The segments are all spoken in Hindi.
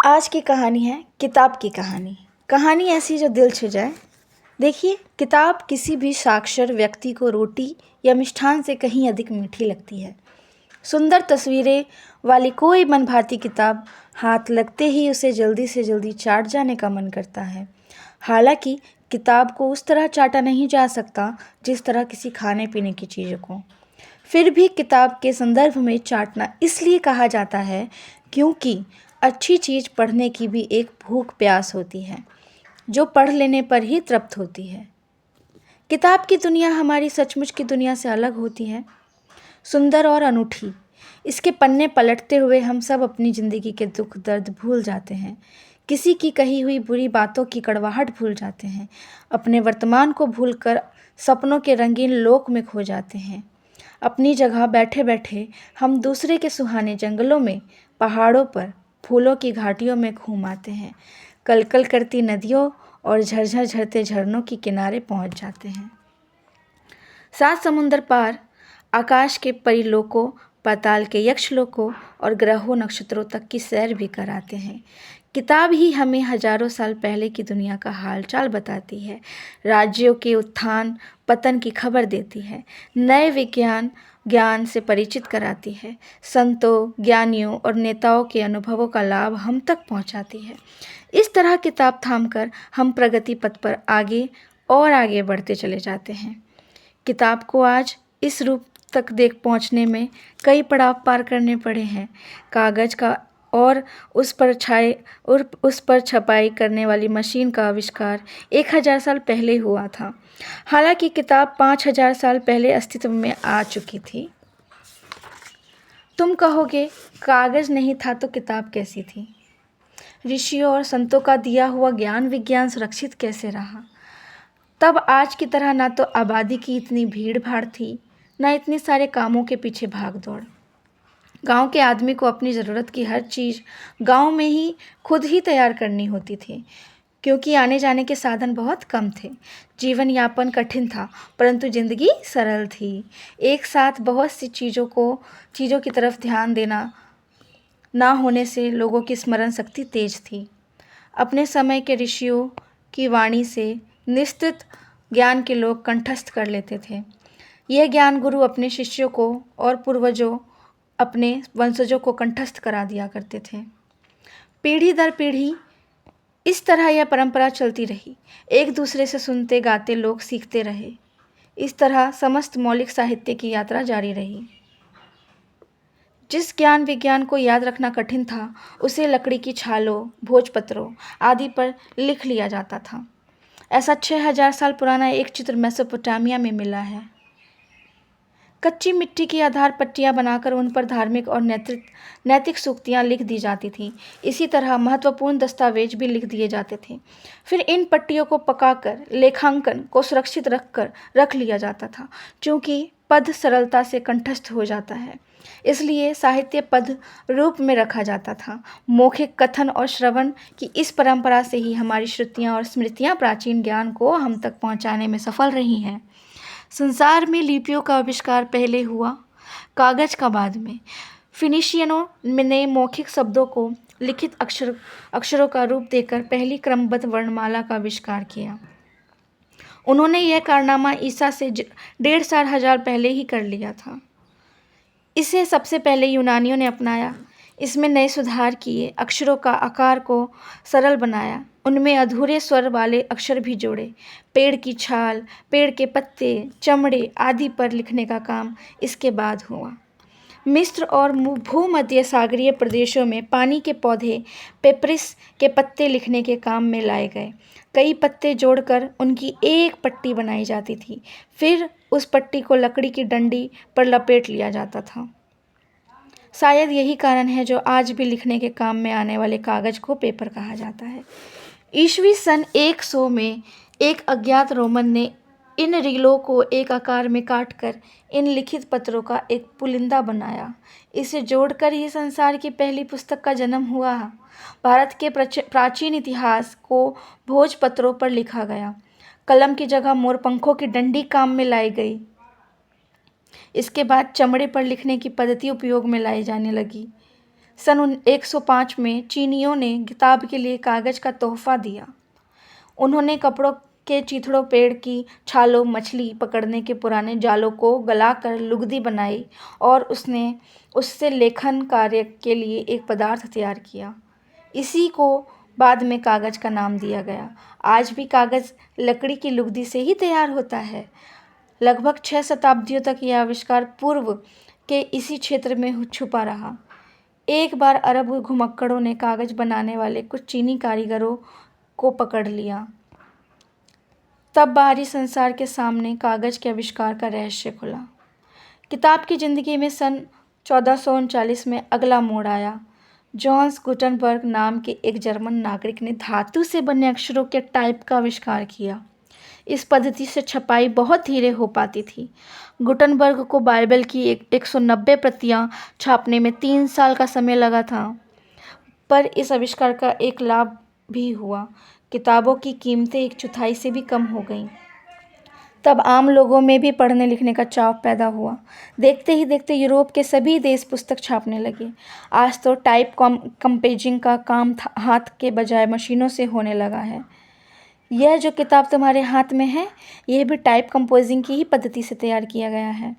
आज की कहानी है किताब की कहानी। कहानी ऐसी जो दिल छू जाए। देखिए, किताब किसी भी साक्षर व्यक्ति को रोटी या मिष्ठान से कहीं अधिक मीठी लगती है। सुंदर तस्वीरें वाली कोई मनभाती किताब हाथ लगते ही उसे जल्दी से जल्दी चाट जाने का मन करता है। हालांकि किताब को उस तरह चाटा नहीं जा सकता जिस तरह किसी खाने पीने की चीज़ों को। फिर भी किताब के संदर्भ में चाटना इसलिए कहा जाता है क्योंकि अच्छी चीज़ पढ़ने की भी एक भूख प्यास होती है जो पढ़ लेने पर ही तृप्त होती है। किताब की दुनिया हमारी सचमुच की दुनिया से अलग होती है, सुंदर और अनूठी। इसके पन्ने पलटते हुए हम सब अपनी ज़िंदगी के दुख दर्द भूल जाते हैं, किसी की कही हुई बुरी बातों की कड़वाहट भूल जाते हैं, अपने वर्तमान को भूलकर सपनों के रंगीन लोक में खो जाते हैं। अपनी जगह बैठे बैठे हम दूसरे के सुहाने जंगलों में, पहाड़ों पर, फूलों की घाटियों में घूम आते हैं, कलकल करती नदियों और झरझर झरते झरनों के किनारे पहुंच जाते हैं। सात समुंदर पार आकाश के परिलोकों, पाताल के यक्षलोकों और ग्रहों नक्षत्रों तक की सैर भी कराते हैं। किताब ही हमें हजारों साल पहले की दुनिया का हालचाल बताती है, राज्यों के उत्थान पतन की खबर देती है, नए ज्ञान से परिचित कराती है, संतों, ज्ञानियों और नेताओं के अनुभवों का लाभ हम तक पहुंचाती है। इस तरह किताब थामकर हम प्रगति पथ पर आगे और आगे बढ़ते चले जाते हैं। किताब को आज इस रूप तक देख पहुंचने में कई पड़ाव पार करने पड़े हैं। कागज़ का और उस पर छपाई करने वाली मशीन का आविष्कार 1000 साल पहले हुआ था। हालांकि किताब 5000 साल पहले अस्तित्व में आ चुकी थी। तुम कहोगे, कागज़ नहीं था तो किताब कैसी थी? ऋषियों और संतों का दिया हुआ ज्ञान विज्ञान सुरक्षित कैसे रहा? तब आज की तरह ना तो आबादी की इतनी भीड़ भाड़ थी, ना इतने सारे कामों के पीछे भाग दौड़। गांव के आदमी को अपनी ज़रूरत की हर चीज़ गांव में ही खुद ही तैयार करनी होती थी, क्योंकि आने जाने के साधन बहुत कम थे। जीवन यापन कठिन था, परंतु ज़िंदगी सरल थी। एक साथ बहुत सी चीज़ों की तरफ ध्यान देना ना होने से लोगों की स्मरण शक्ति तेज थी। अपने समय के ऋषियों की वाणी से निश्चित ज्ञान के लोग कंठस्थ कर लेते थे। यह ज्ञान गुरु अपने शिष्यों को और पूर्वजों अपने वंशजों को कंठस्थ करा दिया करते थे। पीढ़ी दर पीढ़ी इस तरह यह परंपरा चलती रही। एक दूसरे से सुनते गाते लोग सीखते रहे। इस तरह समस्त मौलिक साहित्य की यात्रा जारी रही। जिस ज्ञान विज्ञान को याद रखना कठिन था, उसे लकड़ी की छालों, भोजपत्रों आदि पर लिख लिया जाता था। ऐसा 6000 साल पुराना एक चित्र मेसोपोटामिया में मिला है। कच्ची मिट्टी की आधार पट्टियां बनाकर उन पर धार्मिक और नैतिक सूक्तियां लिख दी जाती थीं। इसी तरह महत्वपूर्ण दस्तावेज भी लिख दिए जाते थे। फिर इन पट्टियों को पकाकर लेखांकन को सुरक्षित रख लिया जाता था। चूँकि पद सरलता से कंठस्थ हो जाता है, इसलिए साहित्य पद रूप में रखा जाता था। मौखिक कथन और श्रवण की इस परंपरा से ही हमारी श्रुतियाँ और स्मृतियाँ प्राचीन ज्ञान को हम तक पहुँचाने में सफल रही हैं। संसार में लिपियों का आविष्कार पहले हुआ, कागज़ का बाद में। फिनिशियनों ने मौखिक शब्दों को लिखित अक्षरों का रूप देकर पहली क्रमबद्ध वर्णमाला का आविष्कार किया। उन्होंने यह कारनामा ईसा से 1500 पहले ही कर लिया था। इसे सबसे पहले यूनानियों ने अपनाया। इसमें नए सुधार किए, अक्षरों का आकार को सरल बनाया, उनमें अधूरे स्वर वाले अक्षर भी जोड़े। पेड़ की छाल, पेड़ के पत्ते, चमड़े आदि पर लिखने का काम इसके बाद हुआ। मिस्र और भूमध्य सागरीय प्रदेशों में पानी के पौधे, पेपरिस के पत्ते लिखने के काम में लाए गए। कई पत्ते जोड़कर उनकी एक पट्टी बनाई जाती थी। फिर उस पट्टी को लकड़ी की डंडी पर लपेट लिया जाता था। शायद यही कारण है जो आज भी लिखने के काम में आने वाले कागज़ को पेपर कहा जाता है। ईस्वी सन 100 में एक अज्ञात रोमन ने इन रीलों को एक आकार में काटकर इन लिखित पत्रों का एक पुलिंदा बनाया। इसे जोड़कर ही संसार की पहली पुस्तक का जन्म हुआ। भारत के प्राचीन इतिहास को भोजपत्रों पर लिखा गया। कलम की जगह मोरपंखों की डंडी काम में लाई गई। इसके बाद चमड़े पर लिखने की पद्धति उपयोग में लाई जाने लगी। सन 105 में चीनियों ने किताब के लिए कागज़ का तोहफा दिया। उन्होंने कपड़ों के चीथड़ों, पेड़ की छालों, मछली पकड़ने के पुराने जालों को गलाकर लुगदी बनाई और उससे लेखन कार्य के लिए एक पदार्थ तैयार किया। इसी को बाद में कागज़ का नाम दिया गया। आज भी कागज़ लकड़ी की लुगदी से ही तैयार होता है। लगभग 6 शताब्दियों तक यह आविष्कार पूर्व के इसी क्षेत्र में छुपा रहा। एक बार अरब घुमक्कड़ों ने कागज़ बनाने वाले कुछ चीनी कारीगरों को पकड़ लिया। तब बाहरी संसार के सामने कागज़ के आविष्कार का रहस्य खुला। किताब की ज़िंदगी में सन 1439 में अगला मोड़ आया। जॉन्स गुटनबर्ग नाम के एक जर्मन नागरिक ने धातु से बने अक्षरों के टाइप का आविष्कार किया। इस पद्धति से छपाई बहुत धीरे हो पाती थी। गुटनबर्ग को बाइबल की 190 प्रतियां छापने में 3 साल का समय लगा था। पर इस आविष्कार का एक लाभ भी हुआ। किताबों की कीमतें 1/4 से भी कम हो गईं। तब आम लोगों में भी पढ़ने लिखने का चाव पैदा हुआ। देखते ही देखते यूरोप के सभी देश पुस्तक छापने लगे। आज तो टाइप कंपेजिंग का काम हाथ के बजाय मशीनों से होने लगा है। यह जो किताब तुम्हारे हाथ में है, यह भी टाइप कंपोजिंग की ही पद्धति से तैयार किया गया है।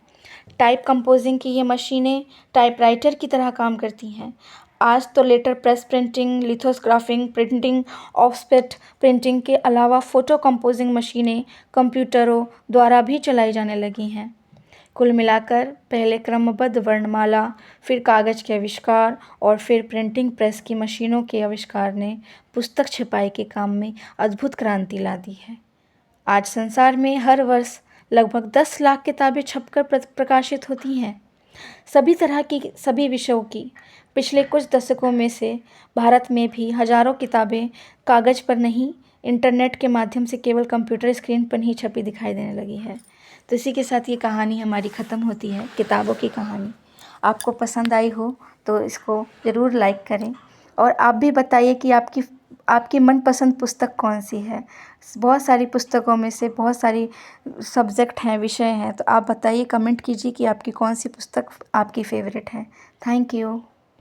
टाइप कंपोजिंग की ये मशीनें टाइपराइटर की तरह काम करती हैं। आज तो letter press printing, lithographing, printing, offset printing के अलावा फ़ोटो कंपोजिंग मशीनें कंप्यूटरों द्वारा भी चलाई जाने लगी हैं। कुल मिलाकर पहले क्रमबद्ध वर्णमाला, फिर कागज़ के आविष्कार और फिर प्रिंटिंग प्रेस की मशीनों के आविष्कार ने पुस्तक छपाई के काम में अद्भुत क्रांति ला दी है। आज संसार में हर वर्ष लगभग 10 लाख किताबें छपकर प्रकाशित होती हैं, सभी तरह की, सभी विषयों की। पिछले कुछ दशकों में से भारत में भी हजारों किताबें कागज़ पर नहीं, इंटरनेट के माध्यम से केवल कंप्यूटर स्क्रीन पर ही छपी दिखाई देने लगी है। तो इसी के साथ ये कहानी हमारी ख़त्म होती है, किताबों की कहानी। आपको पसंद आई हो तो इसको ज़रूर लाइक करें और आप भी बताइए कि आपकी मनपसंद पुस्तक कौन सी है। बहुत सारी पुस्तकों में से बहुत सारी सब्जेक्ट हैं, विषय हैं, तो आप बताइए, कमेंट कीजिए कि आपकी कौन सी पुस्तक आपकी फ़ेवरेट है। Thank you.